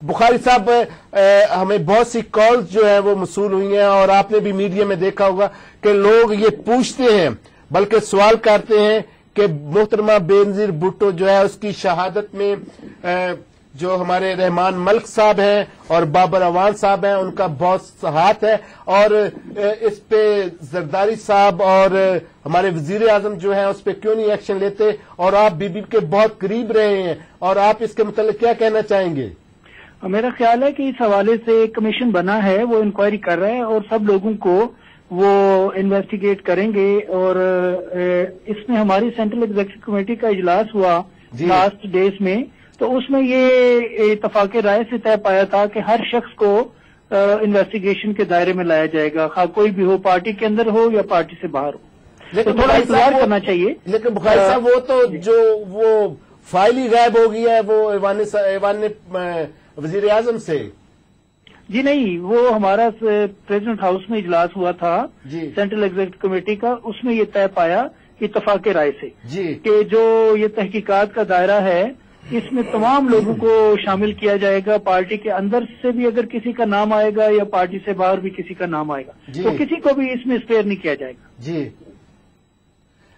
بخاری صاحب ہمیں بہت سی کالز جو ہے وہ موصول ہوئی ہیں اور آپ نے بھی میڈیا میں دیکھا ہوگا کہ لوگ یہ پوچھتے ہیں بلکہ سوال کرتے ہیں کہ محترمہ بینظیر بھٹو جو ہے اس کی شہادت میں جو ہمارے رحمان ملک صاحب ہیں اور بابر اعوان صاحب ہیں ان کا بہت ہاتھ ہے اور اس پہ زرداری صاحب اور ہمارے وزیر اعظم جو ہیں اس پہ کیوں نہیں ایکشن لیتے اور آپ بی بی کے بہت قریب رہے ہیں اور آپ اس کے متعلق کیا کہنا چاہیں گے؟ میرا خیال ہے کہ اس حوالے سے ایک کمیشن بنا ہے وہ انکوائری کر رہا ہے اور سب لوگوں کو وہ انویسٹیگیٹ کریں گے اور اس میں ہماری سینٹرل ایگزیکٹو کمیٹی کا اجلاس ہوا لاسٹ ڈیز میں تو اس میں یہ اتفاق رائے سے طے پایا تھا کہ ہر شخص کو انویسٹیگیشن کے دائرے میں لایا جائے گا خواہ کوئی بھی ہو پارٹی کے اندر ہو یا پارٹی سے باہر ہو تو تھوڑا انتظار کرنا چاہیے. لیکن بخاری صاحب وہ تو جو وہ فائل ہی غائب ہو گئی ہے وہ ایوان وزیر اعظم سے. جی نہیں وہ ہمارا پریزیڈنٹ ہاؤس میں اجلاس ہوا تھا سینٹرل ایگزیکٹو کمیٹی کا اس میں یہ طے پایا اتفاق رائے سے کہ جو یہ تحقیقات کا دائرہ ہے اس میں تمام لوگوں کو شامل کیا جائے گا پارٹی کے اندر سے بھی اگر کسی کا نام آئے گا یا پارٹی سے باہر بھی کسی کا نام آئے گا تو کسی کو بھی اس میں اسپیئر نہیں کیا جائے گا. جی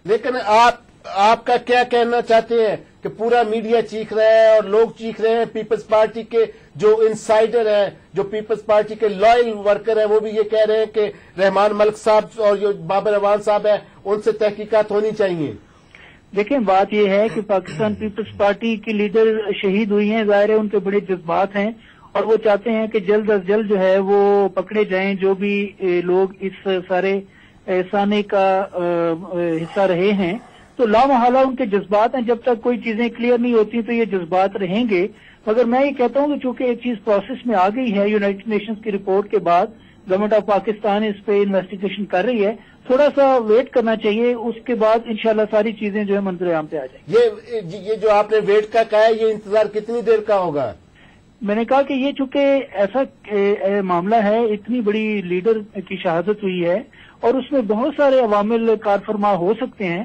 لیکن آپ کا کیا کہنا چاہتے ہیں کہ پورا میڈیا چیخ رہا ہے اور لوگ چیخ رہے ہیں پیپلز پارٹی کے جو انسائڈر ہیں جو پیپلز پارٹی کے لائل ورکر ہیں وہ بھی یہ کہہ رہے ہیں کہ رحمان ملک صاحب اور جو بابر اعوان صاحب ہیں ان سے تحقیقات ہونی چاہیے. دیکھیں بات یہ ہے کہ پاکستان پیپلز پارٹی کی لیڈر شہید ہوئی ہیں ظاہر ہے ان کے بڑے جذبات ہیں اور وہ چاہتے ہیں کہ جلد از جلد جو ہے وہ پکڑے جائیں جو بھی لوگ اس سارے سانے کا حصہ رہے ہیں تو لامحالہ ان کے جذبات ہیں جب تک کوئی چیزیں کلیئر نہیں ہوتی تو یہ جذبات رہیں گے. مگر میں یہ کہتا ہوں کہ چونکہ ایک چیز پروسیس میں آ گئی ہے یونائٹڈ نیشنز کی رپورٹ کے بعد گورنمنٹ آف پاکستان اس پہ انویسٹیگیشن کر رہی ہے تھوڑا سا ویٹ کرنا چاہیے اس کے بعد انشاءاللہ ساری چیزیں جو ہے منظر عام پہ آ جائیں گی. یہ جو آپ نے ویٹ کا کہا ہے یہ انتظار کتنی دیر کا ہوگا؟ میں نے کہا کہ یہ چونکہ ایسا معاملہ ہے اتنی بڑی لیڈر کی شہادت ہوئی ہے اور اس میں بہت سارے عوامل کار فرما ہو سکتے ہیں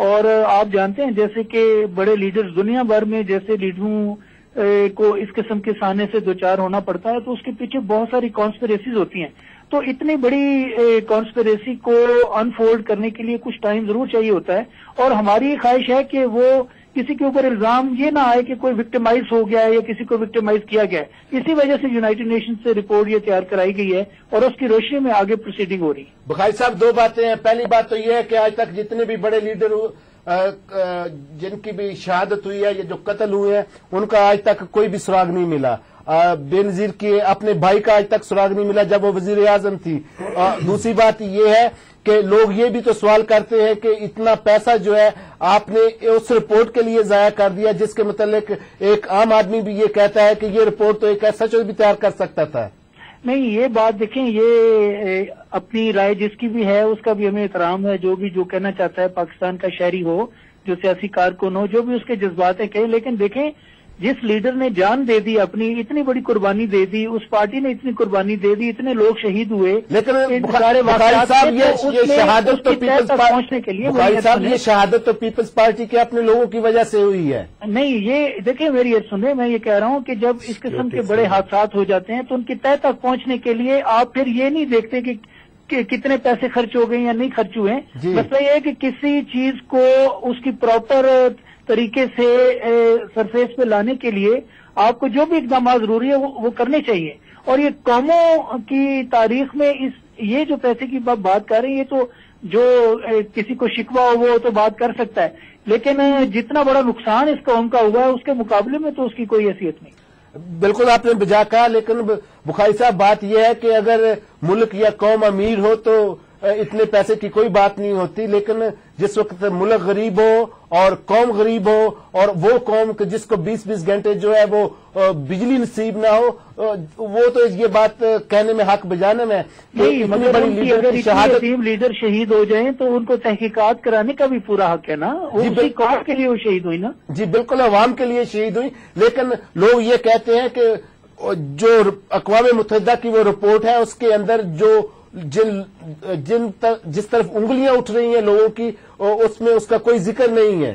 اور آپ جانتے ہیں جیسے کہ بڑے لیڈرز دنیا بھر میں جیسے لیڈروں کو اس قسم کے سانے سے دوچار ہونا پڑتا ہے تو اس کے پیچھے بہت ساری کانسپریسیز ہوتی ہیں تو اتنی بڑی کانسپریسی کو انفولڈ کرنے کے لیے کچھ ٹائم ضرور چاہیے ہوتا ہے اور ہماری خواہش ہے کہ وہ کسی کے اوپر الزام یہ نہ آئے کہ کوئی وکٹمائز ہو گیا ہے یا کسی کو وکٹمائز کیا گیا ہے. اسی وجہ سے یونائٹڈ نیشن سے رپورٹ یہ تیار کرائی گئی ہے اور اس کی روشنی میں آگے پروسیڈنگ ہو رہی ہے. بخاری صاحب دو باتیں ہیں. پہلی بات تو یہ ہے کہ آج تک جتنے بھی بڑے لیڈر جن کی بھی شہادت ہوئی ہے یا جو قتل ہوئے ہیں ان کا آج تک کوئی بھی سراغ نہیں ملا. بینظیر کے اپنے بھائی کا آج تک سراغ نہیں ملا جب وہ وزیر اعظم تھی. دوسری بات یہ ہے کہ لوگ یہ بھی تو سوال کرتے ہیں کہ اتنا پیسہ جو ہے آپ نے اس رپورٹ کے لیے ضائع کر دیا جس کے متعلق ایک عام آدمی بھی یہ کہتا ہے کہ یہ رپورٹ تو ایک ایسا چیز بھی تیار کر سکتا تھا. نہیں یہ بات دیکھیں یہ اپنی رائے جس کی بھی ہے اس کا بھی ہمیں احترام ہے جو کہنا چاہتا ہے پاکستان کا شہری ہو جو سیاسی کارکن ہو جو بھی اس کے جذبات ہیں کہیں لیکن دیکھیں جس لیڈر نے جان دے دی اپنی اتنی بڑی قربانی دے دی اس پارٹی نے اتنی قربانی دے دی اتنے لوگ شہید ہوئے لیکن بخاری صاحب یہ شہادت تو پہنچنے کے لیے بخاری صاحب یہ شہادت تو پیپلز پارٹی کے اپنے لوگوں کی وجہ سے ہوئی ہے. نہیں یہ دیکھیں میری یہ سنیں میں یہ کہہ رہا ہوں کہ جب اس قسم کے بڑے حادثات ہو جاتے ہیں تو ان کی طے تک پہنچنے کے لیے آپ پھر یہ نہیں دیکھتے کہ کتنے پیسے خرچ ہو گئے یا نہیں خرچ ہوئے. مسئلہ یہ ہے کہ کسی چیز کو اس کی پراپر طریقے سے سرفیس پہ لانے کے لیے آپ کو جو بھی اقدامات ضروری ہے وہ کرنے چاہیے اور یہ قوموں کی تاریخ میں یہ جو پیسے کی بات کر رہے ہیں یہ تو جو کسی کو شکوہ ہو وہ تو بات کر سکتا ہے لیکن جتنا بڑا نقصان اس قوم کا ہوا ہے اس کے مقابلے میں تو اس کی کوئی حیثیت نہیں. بالکل آپ نے بجا کہا لیکن بخاری صاحب بات یہ ہے کہ اگر ملک یا قوم امیر ہو تو اتنے پیسے کی کوئی بات نہیں ہوتی لیکن جس وقت ملک غریب ہو اور قوم غریب ہو اور وہ قوم جس کو 20-20 گھنٹے جو ہے وہ بجلی نصیب نہ ہو وہ تو یہ بات کہنے میں حق بجانے میں لیڈر شہید ہو جائیں تو ان کو تحقیقات کرانے کا بھی پورا حق ہے نا. اسی قوم کے لیے وہ شہید ہوئی نا. جی بالکل عوام کے لیے شہید ہوئی لیکن لوگ یہ کہتے ہیں کہ جو اقوام متحدہ کی وہ رپورٹ ہے اس کے اندر جو جس طرف انگلیاں اٹھ رہی ہیں لوگوں کی اس میں اس کا کوئی ذکر نہیں ہے.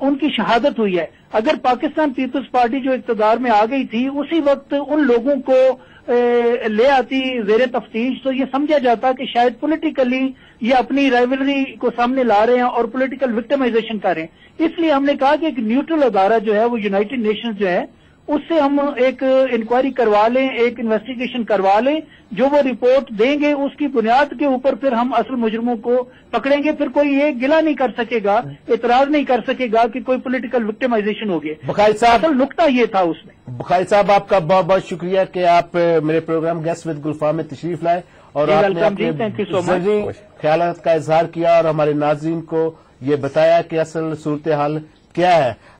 ان کی شہادت ہوئی ہے. اگر پاکستان پیپلز پارٹی جو اقتدار میں آ گئی تھی اسی وقت ان لوگوں کو لے آتی زیر تفتیش تو یہ سمجھا جاتا کہ شاید پولیٹیکلی یہ اپنی رائیولری کو سامنے لا رہے ہیں اور پولیٹیکل وکٹمائزیشن کر رہے ہیں. اس لیے ہم نے کہا کہ ایک نیوٹرل ادارہ جو ہے وہ یونائٹڈ نیشنز جو ہے اس سے ہم ایک انکوائری کروا لیں, ایک انویسٹیگیشن کروا لیں, جو وہ رپورٹ دیں گے اس کی بنیاد کے اوپر پھر ہم اصل مجرموں کو پکڑیں گے. پھر کوئی یہ گلہ نہیں کر سکے گا, اعتراض نہیں کر سکے گا کہ کوئی پولیٹیکل وکٹمائزیشن ہو گئی. بخاری صاحب, اصل نقطہ یہ تھا اس میں. بخاری صاحب آپ کا بہت بہت شکریہ کہ آپ میرے پروگرام گیسٹ ود گلفام میں تشریف لائے اور آپ نے اپنے ذریعے خیالات کا اظہار کیا اور ہمارے ناظرین کو یہ بتایا کہ اصل صورتحال کیا ہے.